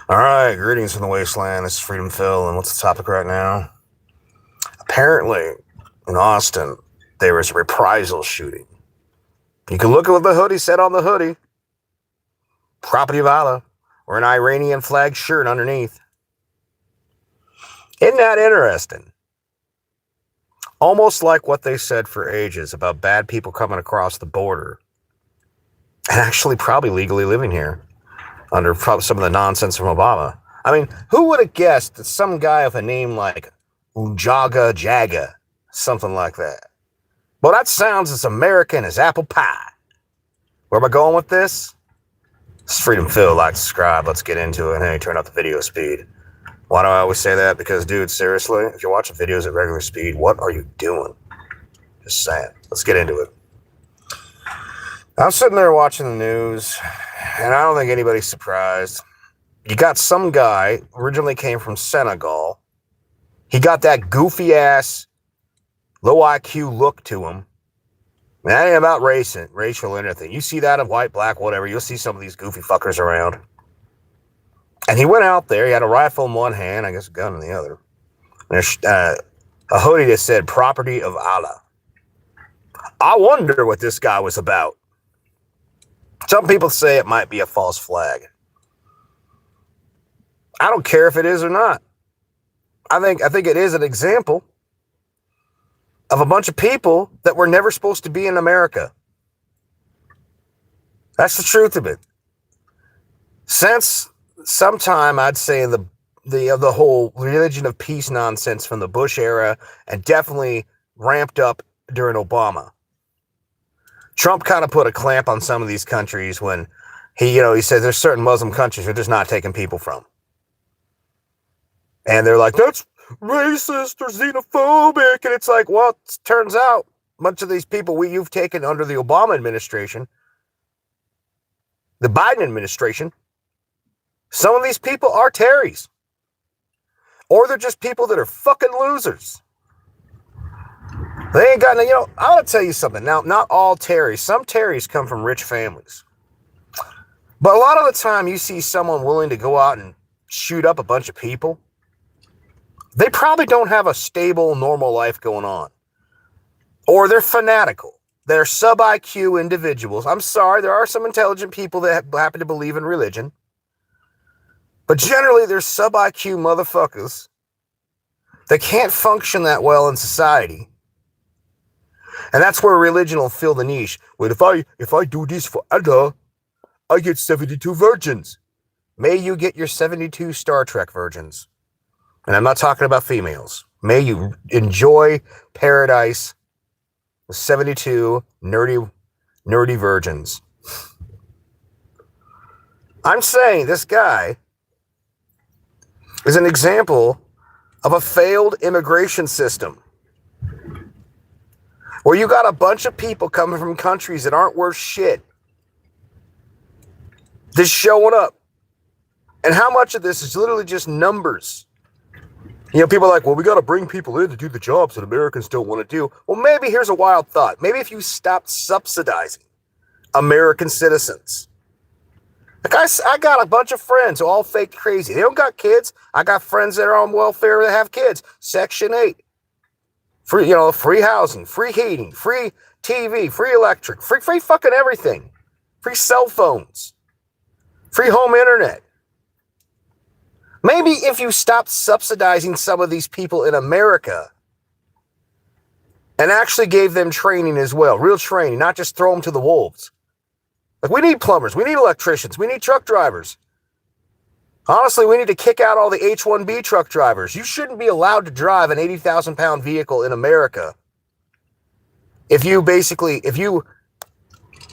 All right, greetings from the wasteland. This is Freedom Phil, and what's the topic right now? Apparently, in Austin, there was a reprisal shooting. You can look at what the hoodie said on the hoodie. Property of Allah, or an Iranian flag shirt underneath. Isn't that interesting? Almost like what they said for ages about bad people coming across the border and actually probably legally living here under some of the nonsense from Obama. I mean, who would have guessed that some guy with a name like Ujaga Jaga, something like that? Well, that sounds as American as apple pie. Where am I going with this? This is Freedom Phil. Like, subscribe. Let's get into it. Hey, turn up the video speed. Why do I always say that? Because, dude, seriously, if you're watching videos at regular speed, what are you doing? Just saying. Let's get into it. I'm sitting there watching the news, and I don't think anybody's surprised. You got some guy, originally came from Senegal. He got that goofy-ass, low IQ look to him. And that ain't about racial or anything. You see that of white, black, whatever. You'll see some of these goofy fuckers around. And he went out there. He had a rifle in one hand, I guess a gun in the other. And there's a hoodie that said, Property of Allah. I wonder what this guy was about. Some people say it might be a false flag. I don't care if it is or not. I think it is an example of a bunch of people that were never supposed to be in America. That's the truth of it. Since sometime, I'd say the whole religion of peace nonsense from the Bush era, and definitely ramped up during Obama. Trump kind of put a clamp on some of these countries when he said there's certain Muslim countries we're just not taking people from. And they're like, that's racist or xenophobic. And it's like, well, it turns out much of these people you've taken under the Obama administration, the Biden administration, some of these people are Terrys. Or they're just people that are fucking losers. They ain't got no, I want to tell you something. Now, not all Terrys. Some Terrys come from rich families. But a lot of the time you see someone willing to go out and shoot up a bunch of people, they probably don't have a stable, normal life going on. Or they're fanatical. They're sub-IQ individuals. I'm sorry, there are some intelligent people that happen to believe in religion. But generally, they're sub-IQ motherfuckers that can't function that well in society. And that's where religion will fill the niche. Well, if I do this for Allah, I get 72 virgins. May you get your 72 Star Trek virgins. And I'm not talking about females. May you enjoy paradise with 72 nerdy virgins. I'm saying this guy is an example of a failed immigration system. Where you got a bunch of people coming from countries that aren't worth shit. Just showing up. And how much of this is literally just numbers? People are like, well, we got to bring people in to do the jobs that Americans don't want to do. Well, maybe here's a wild thought. Maybe if you stopped subsidizing American citizens. Like I got a bunch of friends who all fake crazy. They don't got kids. I got friends that are on welfare that have kids. Section 8. Free housing, free heating, free TV, free electric, free fucking everything. Free cell phones. Free home internet. Maybe if you stopped subsidizing some of these people in America and actually gave them training as well, real training, not just throw them to the wolves. Like, we need plumbers, we need electricians, we need truck drivers. Honestly, we need to kick out all the H-1B truck drivers. You shouldn't be allowed to drive an 80,000-pound vehicle in America if you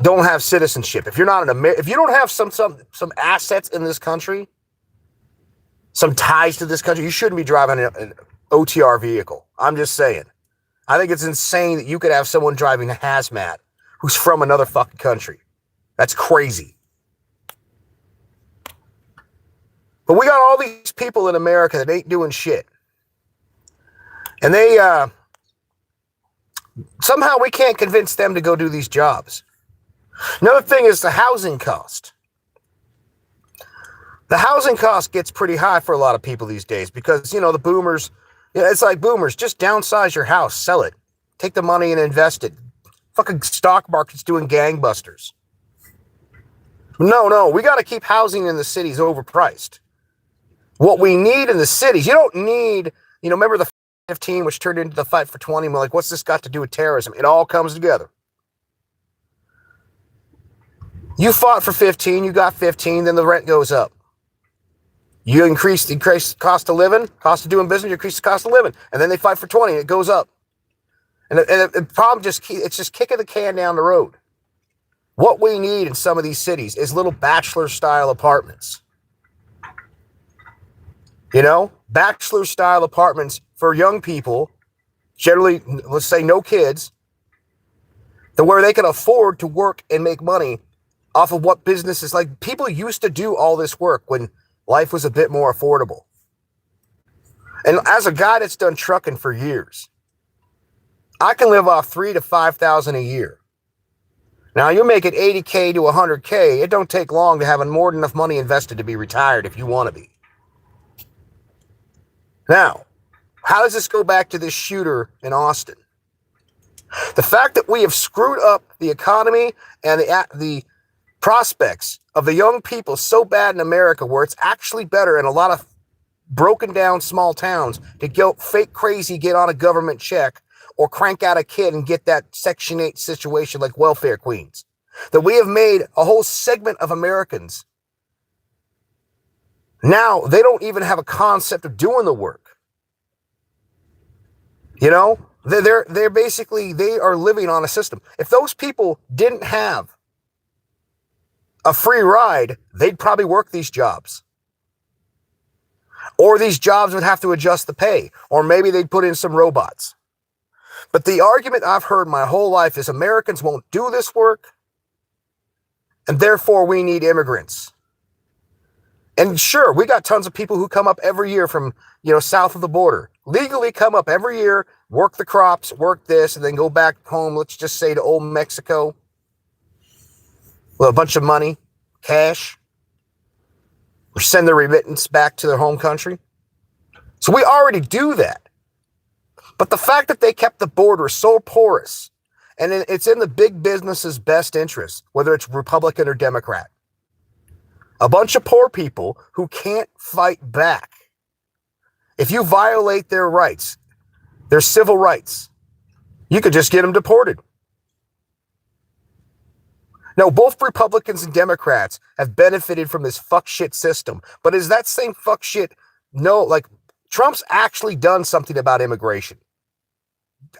don't have citizenship. If you're not if you don't have some assets in this country, some ties to this country, you shouldn't be driving an OTR vehicle. I'm just saying. I think it's insane that you could have someone driving a hazmat who's from another fucking country. That's crazy. But we got all these people in America that ain't doing shit. And they, somehow we can't convince them to go do these jobs. Another thing is the housing cost. The housing cost gets pretty high for a lot of people these days because, the boomers, it's like boomers, just downsize your house, sell it, take the money and invest it. Fucking stock market's doing gangbusters. No, we got to keep housing in the cities overpriced. What we need in the cities, you don't need, remember the 15, which turned into the fight for 20. We're like, what's this got to do with terrorism? It all comes together. You fought for 15, you got 15, then the rent goes up. You increase the cost of living, cost of doing business, you increase the cost of living. And then they fight for 20, it goes up. And the problem it's just kicking the can down the road. What we need in some of these cities is little bachelor-style apartments. Bachelor-style apartments for young people, generally, let's say no kids, to where they can afford to work and make money off of what businesses, like people used to do all this work when life was a bit more affordable. And as a guy that's done trucking for years, I can live off $3,000 to $5,000 a year. Now you make it $80K to $100K. It don't take long to have more than enough money invested to be retired if you want to be. Now, how does this go back to this shooter in Austin? The fact that we have screwed up the economy and the prospects of the young people so bad in America, where it's actually better in a lot of broken down small towns to go fake crazy, get on a government check, or crank out a kid and get that Section 8 situation like welfare queens. That we have made a whole segment of Americans. Now they don't even have a concept of doing the work. They're basically, they are living on a system. If those people didn't have a free ride, they'd probably work these jobs. Or these jobs would have to adjust the pay. Or maybe they'd put in some robots. But the argument I've heard my whole life is Americans won't do this work, and therefore we need immigrants. And sure, we got tons of people who come up every year from, south of the border. Legally come up every year, work the crops, work this, and then go back home, let's just say to old Mexico, with a bunch of money, cash, or send their remittance back to their home country. So we already do that. But the fact that they kept the border so porous, and it's in the big business's best interest, whether it's Republican or Democrat, a bunch of poor people who can't fight back. If you violate their rights, their civil rights, you could just get them deported. Now, both Republicans and Democrats have benefited from this fuck shit system, but is that same fuck shit? No, like Trump's actually done something about immigration.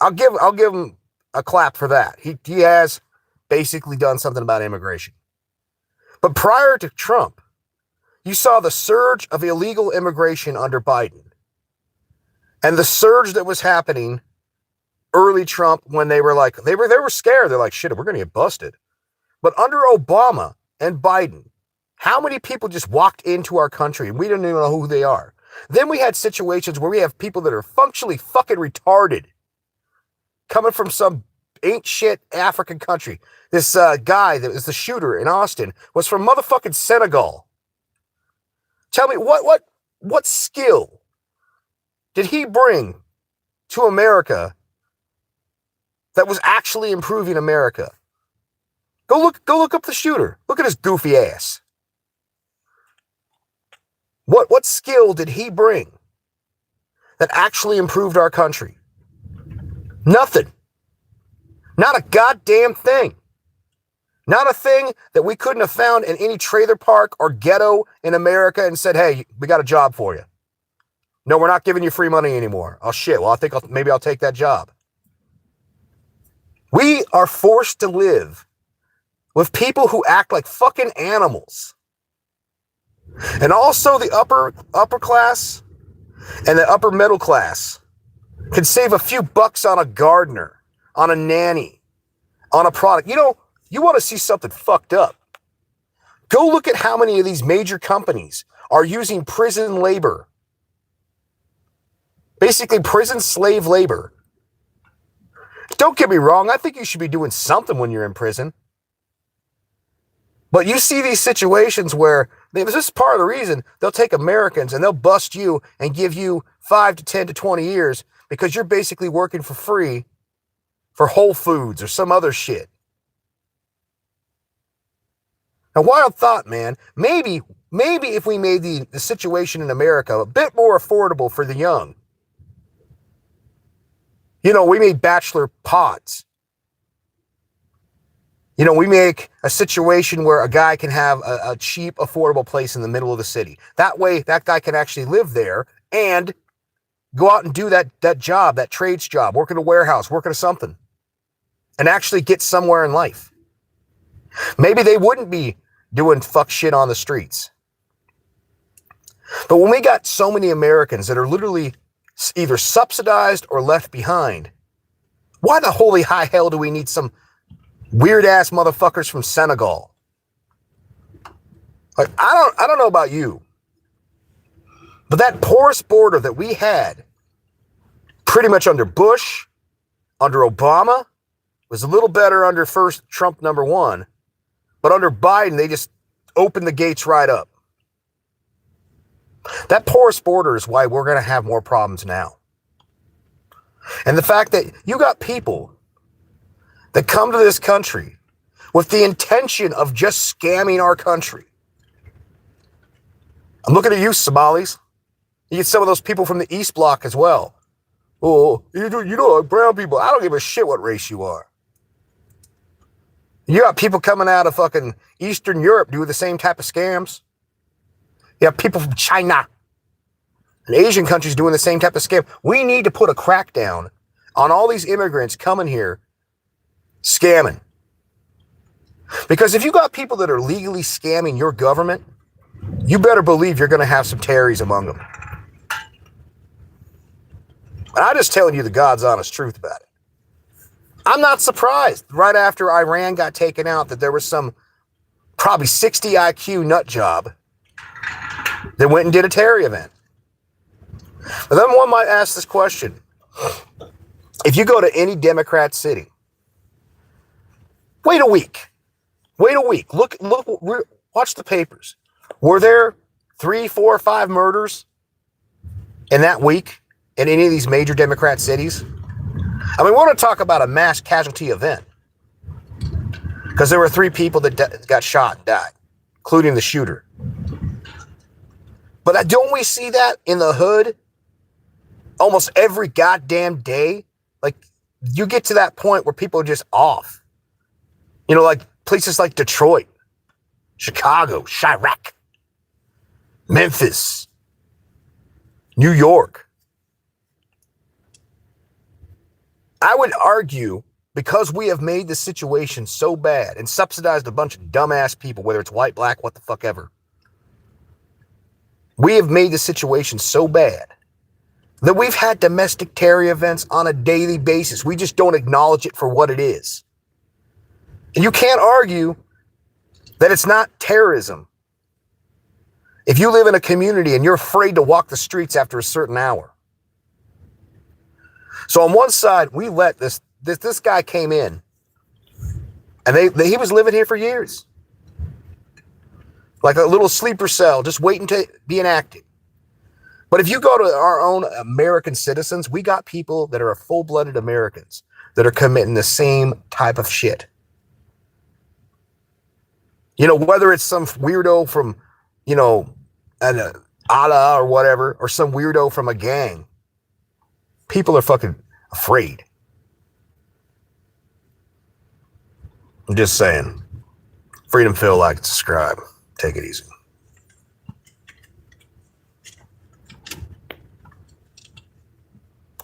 I'll give him a clap for that. He has basically done something about immigration. But prior to Trump, you saw the surge of illegal immigration under Biden. And the surge that was happening early Trump, when they were scared. They're like, shit, we're going to get busted. But under Obama and Biden, how many people just walked into our country and we didn't even know who they are? Then we had situations where we have people that are functionally fucking retarded coming from some ain't shit African country. This guy that was the shooter in Austin was from motherfucking Senegal. Tell me, what skill did he bring to America that was actually improving America? Go look up the shooter. Look at his goofy ass. What skill did he bring that actually improved our country? Nothing. Not a goddamn thing. Not a thing that we couldn't have found in any trailer park or ghetto in America and said, hey, we got a job for you. No, we're not giving you free money anymore. Oh shit, well maybe I'll take that job. We are forced to live with people who act like fucking animals. And also the upper class and the upper middle class can save a few bucks on a gardener, on a nanny, on a product. You want to see something fucked up. Go look at how many of these major companies are using prison labor. Basically prison slave labor. Don't get me wrong, I think you should be doing something when you're in prison. But you see these situations where This is part of the reason they'll take Americans and they'll bust you and give you 5 to 10 to 20 years because you're basically working for free for Whole Foods or some other shit. A wild thought, man. Maybe if we made the situation in America a bit more affordable for the young. We made bachelor pods. We make a situation where a guy can have a cheap, affordable place in the middle of the city. That way, that guy can actually live there and go out and do that job, that trades job, work in a warehouse, work at something, and actually get somewhere in life. Maybe they wouldn't be doing fuck shit on the streets. But when we got so many Americans that are literally either subsidized or left behind, why the holy high hell do we need some weird ass motherfuckers from Senegal? Like, I don't know about you, but that porous border that we had pretty much under Bush, under Obama, was a little better under first Trump #1, but under Biden, they just opened the gates right up. That porous border is why we're going to have more problems now. And the fact that you got people that come to this country with the intention of just scamming our country. I'm looking at you, Somalis. You get some of those people from the East Bloc as well. Oh, brown people. I don't give a shit what race you are. You got people coming out of fucking Eastern Europe doing the same type of scams. You have people from China and Asian countries doing the same type of scam. We need to put a crackdown on all these immigrants coming here scamming. Because if you got people that are legally scamming your government, you better believe you're going to have some Terrys among them. And I'm just telling you the God's honest truth about it. I'm not surprised right after Iran got taken out that there was some probably 60 IQ nut job that went and did a Terry event. But then one might ask this question. If you go to any Democrat city, wait a week. Look, watch the papers. Were there 3, 4, 5 murders in that week in any of these major Democrat cities? I mean, we want to talk about a mass casualty event because there were 3 people that got shot and died, including the shooter. But don't we see that in the hood almost every goddamn day? Like, you get to that point where people are just off. Like places like Detroit, Chicago, Chirac, Memphis, New York. I would argue because we have made the situation so bad and subsidized a bunch of dumbass people, whether it's white, black, what the fuck ever. We have made the situation so bad that we've had domestic terror events on a daily basis. We just don't acknowledge it for what it is. And you can't argue that it's not terrorism if you live in a community and you're afraid to walk the streets after a certain hour. So on one side, we let this guy came in, and he was living here for years, like a little sleeper cell, just waiting to be enacted. But if you go to our own American citizens, we got people that are full-blooded Americans that are committing the same type of shit. Whether it's some weirdo from, an Allah or whatever, or some weirdo from a gang, people are fucking afraid. I'm just saying. Freedom Phil, like, subscribe. Take it easy.